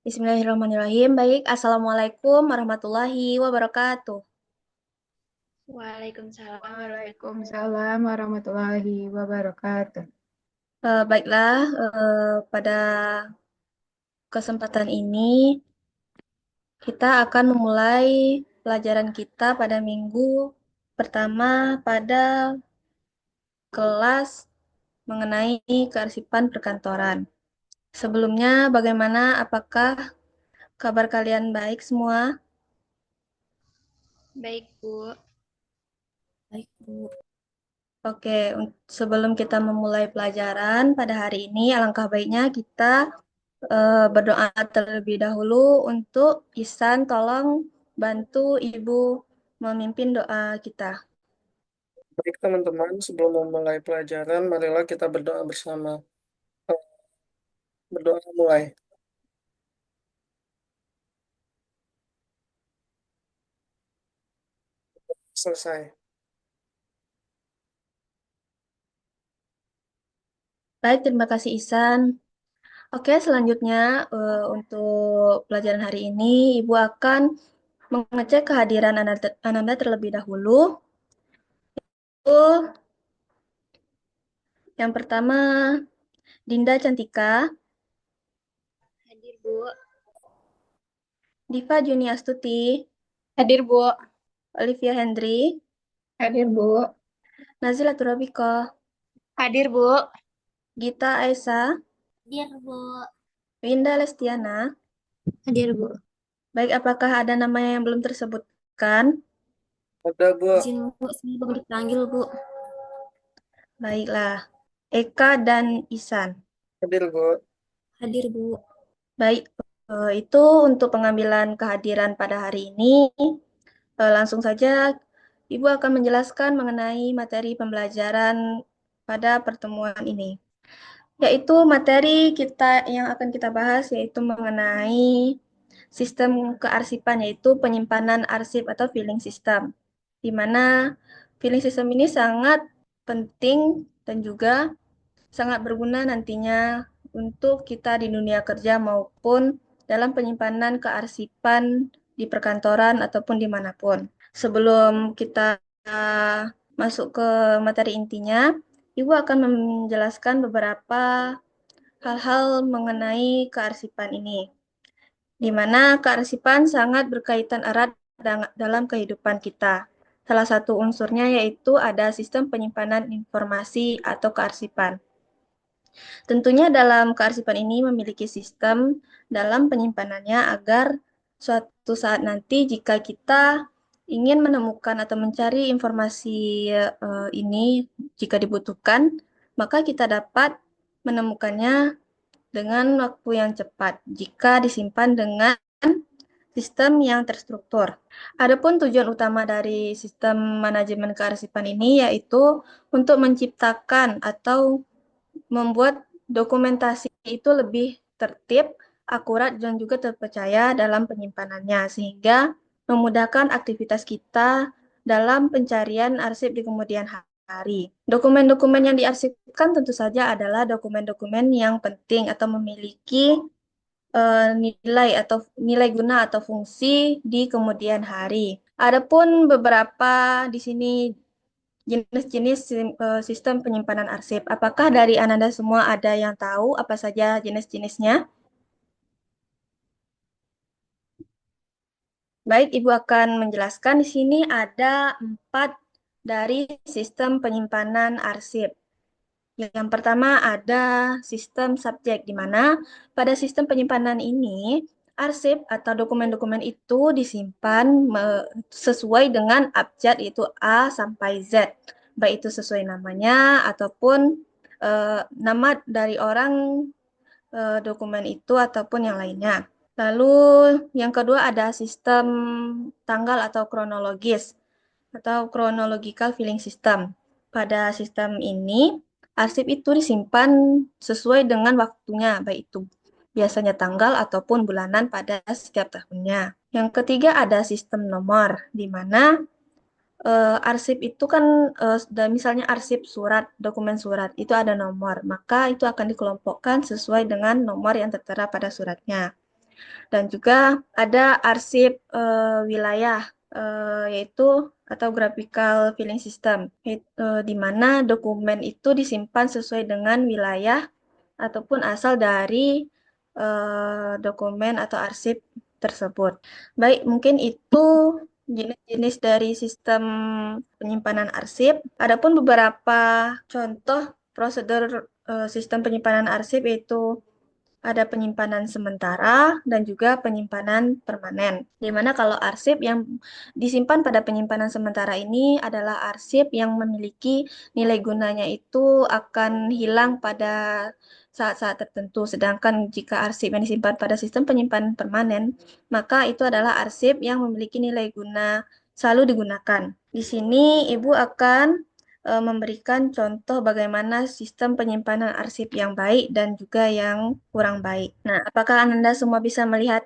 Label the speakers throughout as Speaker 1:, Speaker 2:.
Speaker 1: Bismillahirrahmanirrahim. Baik, Assalamualaikum warahmatullahi wabarakatuh.
Speaker 2: Waalaikumsalam warahmatullahi
Speaker 3: Waalaikumsalam warahmatullahi wabarakatuh.
Speaker 1: Baiklah, pada kesempatan ini kita akan memulai pelajaran kita pada minggu pertama pada kelas mengenai kearsipan perkantoran. Sebelumnya, bagaimana? Apakah kabar kalian baik semua?
Speaker 2: Baik, Bu.
Speaker 1: Baik, Bu. Oke, sebelum kita memulai pelajaran pada hari ini, alangkah baiknya kita berdoa terlebih dahulu untuk Ihsan. Tolong bantu Ibu memimpin doa kita.
Speaker 4: Baik teman-teman, sebelum memulai pelajaran, marilah kita berdoa bersama. Eh, Berdoa mulai. Selesai.
Speaker 1: Baik, terima kasih Ihsan. Oke, selanjutnya untuk pelajaran hari ini, Ibu akan mengecek kehadiran Ananda terlebih dahulu. Oh, yang pertama, Dinda Cantika,
Speaker 2: Hadir, Bu.
Speaker 1: Diva Juni Astuti,
Speaker 3: Hadir, Bu.
Speaker 1: Olivia Hendri,
Speaker 3: Hadir, Bu.
Speaker 1: Nazila Turabiko,
Speaker 2: Hadir, Bu.
Speaker 1: Gita Aisyah,
Speaker 2: Hadir, Bu.
Speaker 1: Winda Lestiana.
Speaker 2: Hadir, Bu.
Speaker 1: Baik, apakah ada nama yang belum tersebutkan?
Speaker 4: Ada, Bu.
Speaker 2: Izin, Bu. Saya baru dipanggil, Bu.
Speaker 1: Baiklah, Eka dan Isan.
Speaker 4: Hadir, Bu.
Speaker 2: Hadir, Bu.
Speaker 1: Baik, itu untuk pengambilan kehadiran pada hari ini. Langsung saja, Ibu akan menjelaskan mengenai materi pembelajaran pada pertemuan ini. Yaitu materi kita yang akan kita bahas yaitu mengenai sistem kearsipan, yaitu penyimpanan arsip atau filing system. Di mana filing system ini sangat penting dan juga sangat berguna nantinya untuk kita di dunia kerja maupun dalam penyimpanan kearsipan di perkantoran ataupun dimanapun. Sebelum kita masuk ke materi intinya, Ibu akan menjelaskan beberapa hal-hal mengenai kearsipan ini, di mana kearsipan sangat berkaitan erat dalam kehidupan kita. Salah satu unsurnya yaitu ada sistem penyimpanan informasi atau kearsipan. Tentunya dalam kearsipan ini memiliki sistem dalam penyimpanannya agar suatu saat nanti jika kita ingin menemukan atau mencari informasi ini jika dibutuhkan, maka kita dapat menemukannya dengan waktu yang cepat jika disimpan dengan sistem yang terstruktur. Adapun tujuan utama dari sistem manajemen kearsipan ini yaitu untuk menciptakan atau membuat dokumentasi itu lebih tertib, akurat, dan juga terpercaya dalam penyimpanannya, sehingga memudahkan aktivitas kita dalam pencarian arsip di kemudian hari. Dokumen-dokumen yang diarsipkan tentu saja adalah dokumen-dokumen yang penting atau memiliki nilai atau nilai guna atau fungsi di kemudian hari. Adapun beberapa di sini jenis-jenis sistem penyimpanan arsip. Apakah dari Ananda semua ada yang tahu apa saja jenis-jenisnya? Baik, Ibu akan menjelaskan di sini ada 4 dari sistem penyimpanan arsip. Yang pertama ada sistem subjek, di mana pada sistem penyimpanan ini arsip atau dokumen-dokumen itu disimpan sesuai dengan abjad yaitu A sampai Z, baik itu sesuai namanya ataupun nama dari orang dokumen itu ataupun yang lainnya. Lalu yang kedua ada sistem tanggal atau kronologis atau chronological filling system. Pada sistem ini, arsip itu disimpan sesuai dengan waktunya, baik itu biasanya tanggal ataupun bulanan pada setiap tahunnya. Yang ketiga ada sistem nomor, di mana arsip itu kan misalnya arsip surat, dokumen surat itu ada nomor, maka itu akan dikelompokkan sesuai dengan nomor yang tertera pada suratnya. Dan juga ada arsip wilayah, yaitu atau graphical filing system, di mana dokumen itu disimpan sesuai dengan wilayah ataupun asal dari dokumen atau arsip tersebut. Baik, mungkin itu jenis-jenis dari sistem penyimpanan arsip. Adapun beberapa contoh prosedur sistem penyimpanan arsip yaitu ada penyimpanan sementara dan juga penyimpanan permanen. Di mana kalau arsip yang disimpan pada penyimpanan sementara ini adalah arsip yang memiliki nilai gunanya itu akan hilang pada saat-saat tertentu. Sedangkan jika arsip yang disimpan pada sistem penyimpanan permanen, maka itu adalah arsip yang memiliki nilai guna selalu digunakan. Di sini Ibu akan memberikan contoh bagaimana sistem penyimpanan arsip yang baik dan juga yang kurang baik. Nah, apakah Anda semua bisa melihat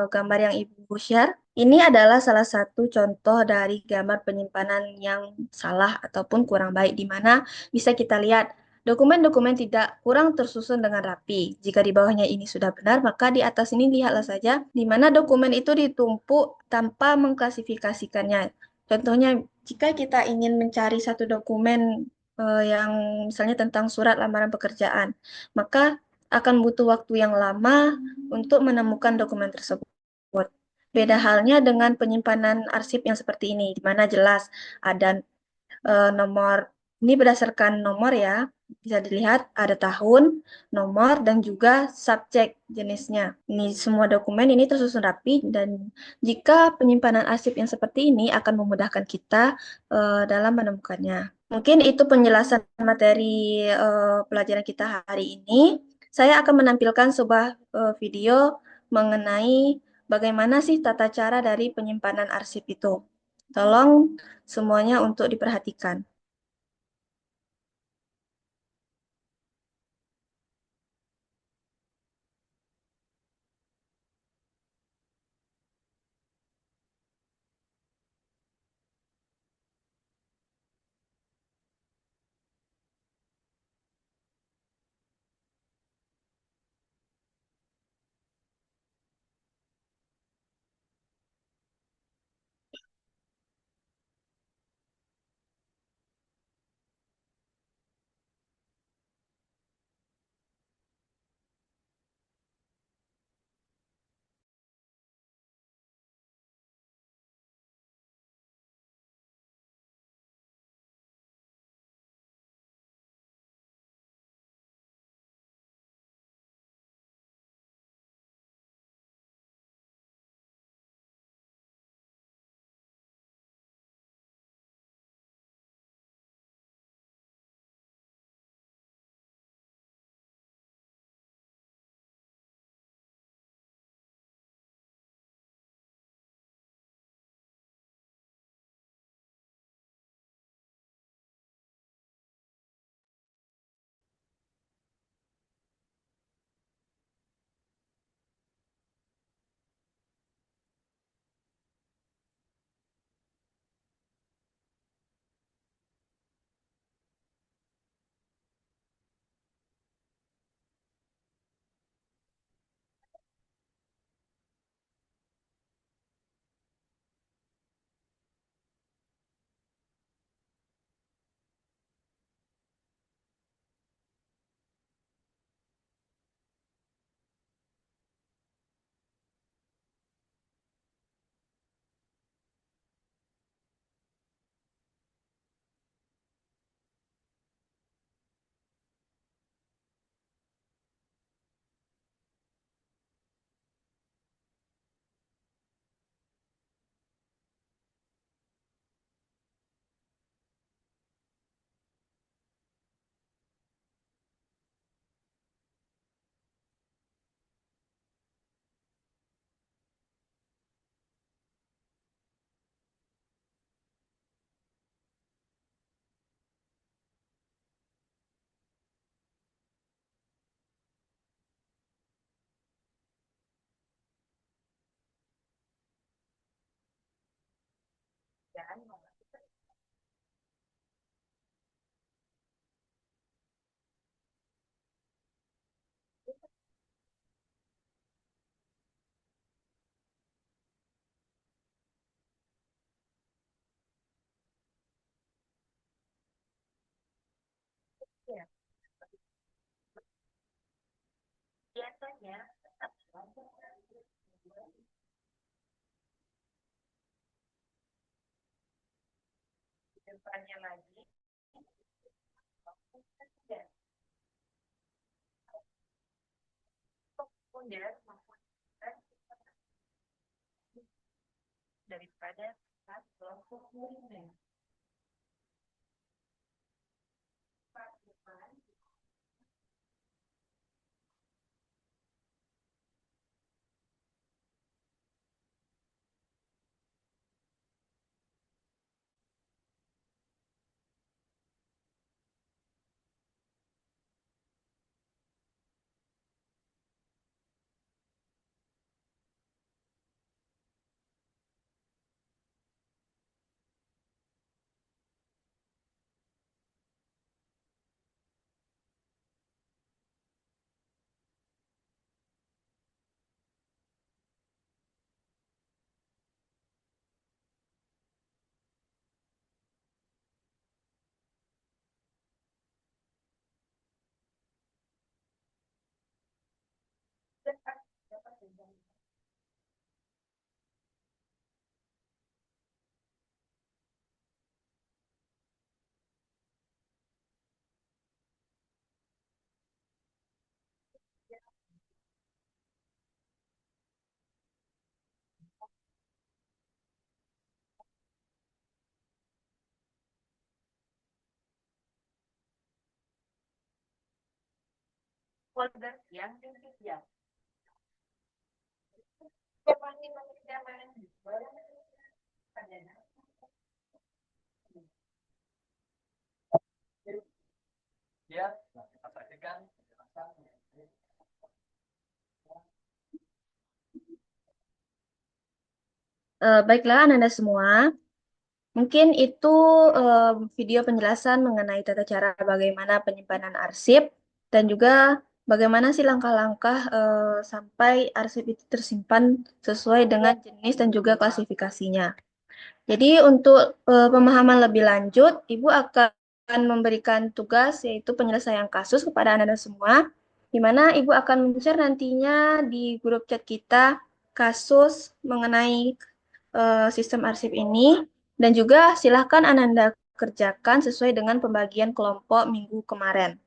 Speaker 1: gambar yang Ibu share? Ini adalah salah satu contoh dari gambar penyimpanan yang salah ataupun kurang baik, di mana bisa kita lihat dokumen-dokumen tidak kurang tersusun dengan rapi. Jika di bawahnya ini sudah benar, maka di atas ini lihatlah saja di mana dokumen itu ditumpuk tanpa mengklasifikasikannya. Contohnya, jika kita ingin mencari satu dokumen yang misalnya tentang surat lamaran pekerjaan, maka akan butuh waktu yang lama untuk menemukan dokumen tersebut. Beda halnya dengan penyimpanan arsip yang seperti ini, di mana jelas ada nomor, ini berdasarkan nomor ya, bisa dilihat ada tahun, nomor, dan juga subjek jenisnya. Ini semua dokumen ini tersusun rapi, dan jika penyimpanan arsip yang seperti ini akan memudahkan kita dalam menemukannya. Mungkin itu penjelasan materi pelajaran kita hari ini. Saya akan menampilkan sebuah video mengenai bagaimana sih tata cara dari penyimpanan arsip itu. Tolong semuanya untuk diperhatikan. Baiklah, Anda semua. Mungkin itu video penjelasan mengenai tata cara bagaimana penyimpanan arsip dan juga bagaimana sih langkah-langkah sampai arsip itu tersimpan sesuai dengan jenis dan juga klasifikasinya. Jadi untuk pemahaman lebih lanjut, Ibu akan memberikan tugas yaitu penyelesaian kasus kepada Anda semua, di mana Ibu akan men-share nantinya di grup chat kita kasus mengenai sistem arsip ini, dan juga silahkan Ananda kerjakan sesuai dengan pembagian kelompok minggu kemarin.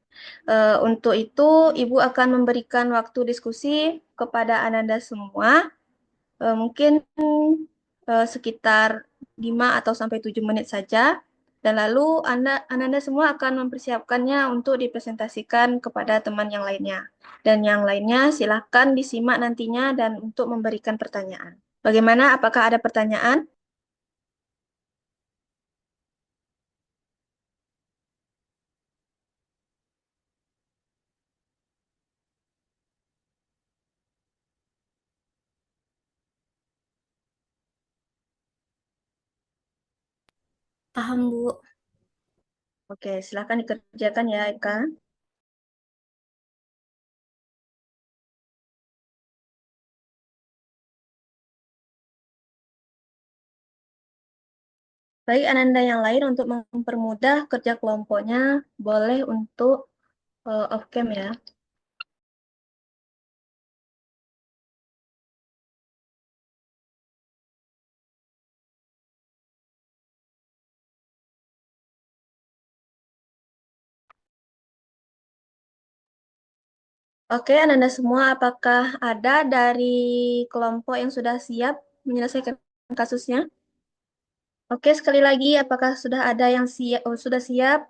Speaker 1: Untuk itu, Ibu akan memberikan waktu diskusi kepada Ananda semua, mungkin sekitar 5 atau sampai 7 menit saja. Dan lalu Ananda semua akan mempersiapkannya untuk dipresentasikan kepada teman yang lainnya. Dan yang lainnya silahkan disimak nantinya dan untuk memberikan pertanyaan. Bagaimana? Apakah ada pertanyaan?
Speaker 2: Paham, Bu.
Speaker 1: Oke, silahkan dikerjakan ya, Eka. Baik, Ananda yang lain untuk mempermudah kerja kelompoknya, boleh untuk off-cam ya. Oke, Ananda semua, apakah ada dari kelompok yang sudah siap menyelesaikan kasusnya? Oke, sekali lagi, apakah sudah ada yang sudah siap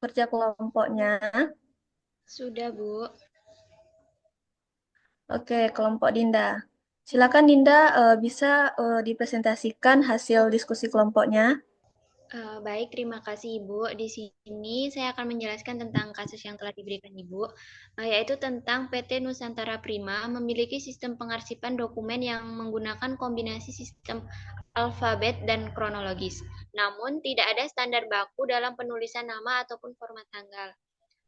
Speaker 1: kerja kelompoknya?
Speaker 2: Sudah, Bu.
Speaker 1: Oke, kelompok Dinda. Silakan Dinda bisa dipresentasikan hasil diskusi kelompoknya.
Speaker 2: Baik, terima kasih Ibu. Di sini saya akan menjelaskan tentang kasus yang telah diberikan Ibu, yaitu tentang PT Nusantara Prima memiliki sistem pengarsipan dokumen yang menggunakan kombinasi sistem alfabet dan kronologis. Namun, tidak ada standar baku dalam penulisan nama ataupun format tanggal.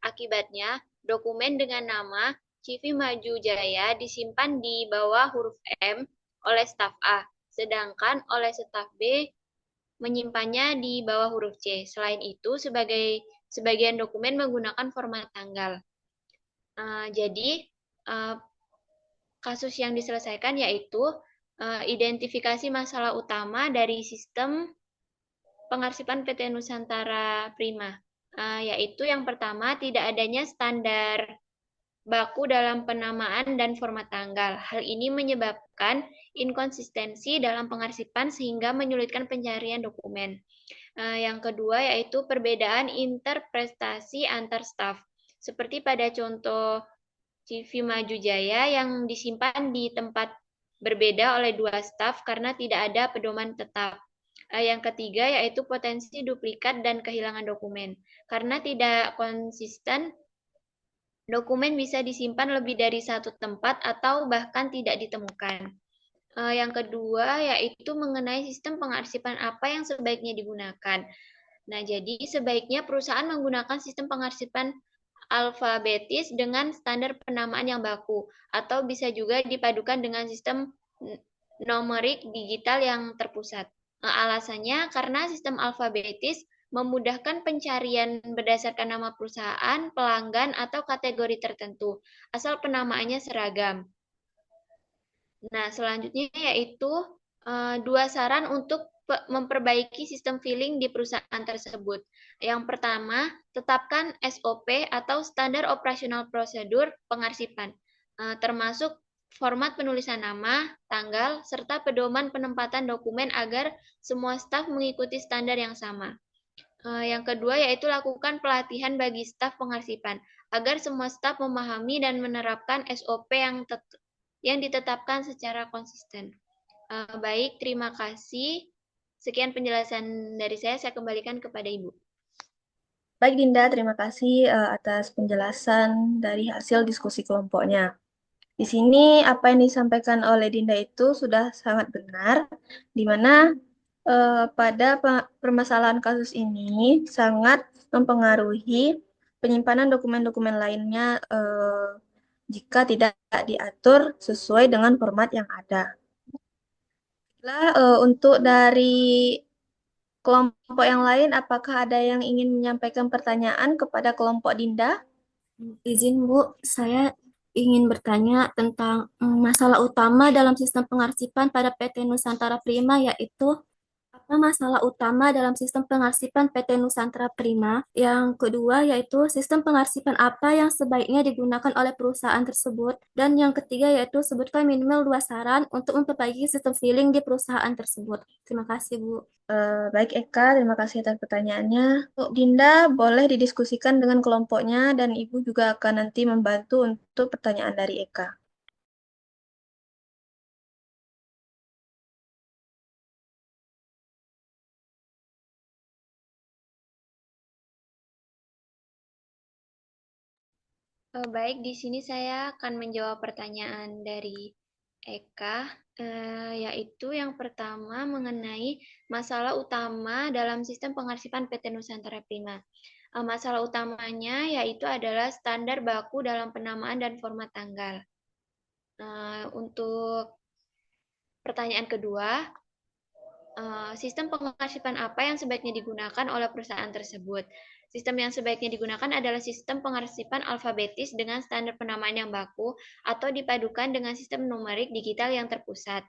Speaker 2: Akibatnya, dokumen dengan nama CV Maju Jaya disimpan di bawah huruf M oleh staf A, sedangkan oleh staf B menyimpannya di bawah huruf C. Selain itu, sebagian dokumen menggunakan format tanggal. Jadi, kasus yang diselesaikan yaitu identifikasi masalah utama dari sistem pengarsipan PT Nusantara Prima, yaitu yang pertama tidak adanya standar baku dalam penamaan dan format tanggal. Hal ini menyebabkan inkonsistensi dalam pengarsipan sehingga menyulitkan pencarian dokumen. Yang kedua yaitu perbedaan interpretasi antar staf. Seperti pada contoh CV Maju Jaya yang disimpan di tempat berbeda oleh dua staf karena tidak ada pedoman tetap. Yang ketiga yaitu potensi duplikat dan kehilangan dokumen. Karena tidak konsisten, dokumen bisa disimpan lebih dari satu tempat atau bahkan tidak ditemukan. Yang kedua yaitu mengenai sistem pengarsipan apa yang sebaiknya digunakan. Nah, jadi sebaiknya perusahaan menggunakan sistem pengarsipan alfabetis dengan standar penamaan yang baku, atau bisa juga dipadukan dengan sistem numerik digital yang terpusat. Alasannya karena sistem alfabetis memudahkan pencarian berdasarkan nama perusahaan, pelanggan, atau kategori tertentu, asal penamaannya seragam. Nah, selanjutnya yaitu dua saran untuk memperbaiki sistem filing di perusahaan tersebut. Yang pertama, tetapkan SOP atau standar operasional prosedur pengarsipan, termasuk format penulisan nama, tanggal, serta pedoman penempatan dokumen agar semua staf mengikuti standar yang sama. Yang kedua yaitu lakukan pelatihan bagi staf pengarsipan, agar semua staf memahami dan menerapkan SOP yang ditetapkan secara konsisten. Baik, terima kasih. Sekian penjelasan dari saya kembalikan kepada Ibu.
Speaker 1: Baik Dinda, terima kasih atas penjelasan dari hasil diskusi kelompoknya. Di sini apa yang disampaikan oleh Dinda itu sudah sangat benar, di mana pada permasalahan kasus ini sangat mempengaruhi penyimpanan dokumen-dokumen lainnya jika tidak diatur sesuai dengan format yang ada. Untuk dari kelompok yang lain, apakah ada yang ingin menyampaikan pertanyaan kepada kelompok Dinda?
Speaker 5: Izin Bu, saya ingin bertanya tentang masalah utama dalam sistem pengarsipan pada PT Nusantara Prima, yaitu apa masalah utama dalam sistem pengarsipan PT Nusantara Prima? Yang kedua yaitu sistem pengarsipan apa yang sebaiknya digunakan oleh perusahaan tersebut? Dan yang ketiga yaitu sebutkan minimal 2 saran untuk memperbaiki sistem filing di perusahaan tersebut. Terima kasih Bu.
Speaker 1: Baik Eka, terima kasih atas pertanyaannya. Untuk Dinda, boleh didiskusikan dengan kelompoknya dan Ibu juga akan nanti membantu untuk pertanyaan dari Eka.
Speaker 2: Baik, di sini saya akan menjawab pertanyaan dari Eka, yaitu yang pertama mengenai masalah utama dalam sistem pengarsipan PT Nusantara Prima. Masalah utamanya yaitu adalah standar baku dalam penamaan dan format tanggal. Untuk pertanyaan kedua, sistem pengarsipan apa yang sebaiknya digunakan oleh perusahaan tersebut? Sistem yang sebaiknya digunakan adalah sistem pengarsipan alfabetis dengan standar penamaan yang baku atau dipadukan dengan sistem numerik digital yang terpusat.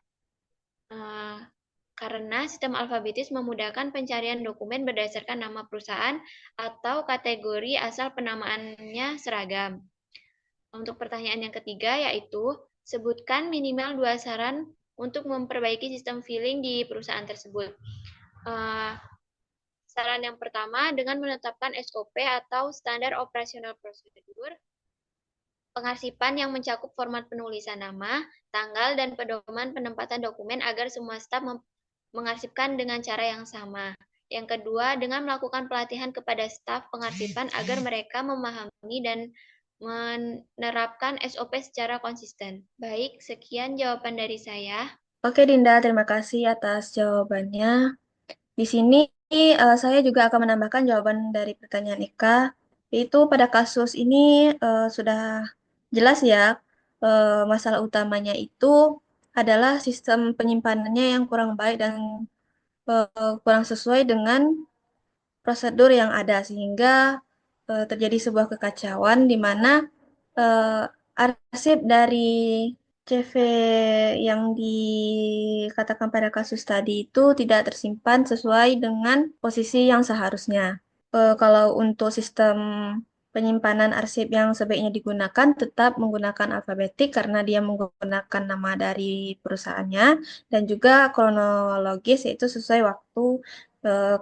Speaker 2: Karena sistem alfabetis memudahkan pencarian dokumen berdasarkan nama perusahaan atau kategori asal penamaannya seragam. Untuk pertanyaan yang ketiga yaitu, sebutkan minimal 2 saran untuk memperbaiki sistem filing di perusahaan tersebut. Saran yang pertama, dengan menetapkan SOP atau standar operasional prosedur pengarsipan yang mencakup format penulisan nama, tanggal, dan pedoman penempatan dokumen agar semua staf mengarsipkan dengan cara yang sama. Yang kedua, dengan melakukan pelatihan kepada staf pengarsipan agar mereka memahami dan menerapkan SOP secara konsisten. Baik, sekian jawaban dari saya.
Speaker 1: Oke Dinda, terima kasih atas jawabannya. Di sini saya juga akan menambahkan jawaban dari pertanyaan Eka, yaitu pada kasus ini sudah jelas ya, masalah utamanya itu adalah sistem penyimpanannya yang kurang baik dan kurang sesuai dengan prosedur yang ada, sehingga terjadi sebuah kekacauan di mana arsip dari CV yang dikatakan pada kasus tadi itu tidak tersimpan sesuai dengan posisi yang seharusnya. Kalau untuk sistem penyimpanan arsip yang sebaiknya digunakan tetap menggunakan alfabetik karena dia menggunakan nama dari perusahaannya dan juga kronologis yaitu sesuai waktu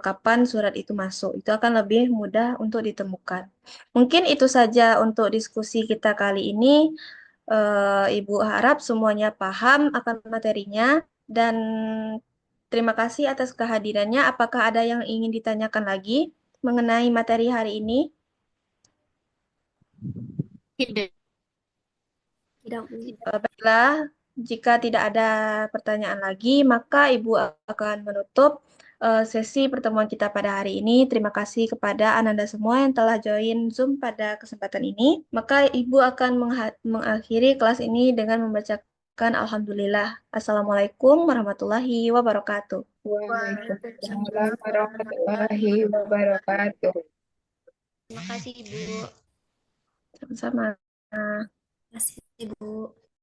Speaker 1: kapan surat itu masuk. Itu akan lebih mudah untuk ditemukan. Mungkin itu saja untuk diskusi kita kali ini. Ibu harap semuanya paham akan materinya dan terima kasih atas kehadirannya. Apakah ada yang ingin ditanyakan lagi mengenai materi hari ini?
Speaker 3: Tidak.
Speaker 5: Tidak, Bu.
Speaker 1: Baiklah, jika tidak ada pertanyaan lagi, maka Ibu akan menutup sesi pertemuan kita pada hari ini. Terima kasih kepada Ananda semua yang telah join Zoom pada kesempatan ini. Maka Ibu akan mengakhiri kelas ini dengan membacakan Alhamdulillah. Assalamualaikum warahmatullahi wabarakatuh.
Speaker 3: Waalaikumsalam warahmatullahi wabarakatuh.
Speaker 2: Terima kasih, Ibu.
Speaker 1: Sama-sama.
Speaker 5: Terima kasih, Bu.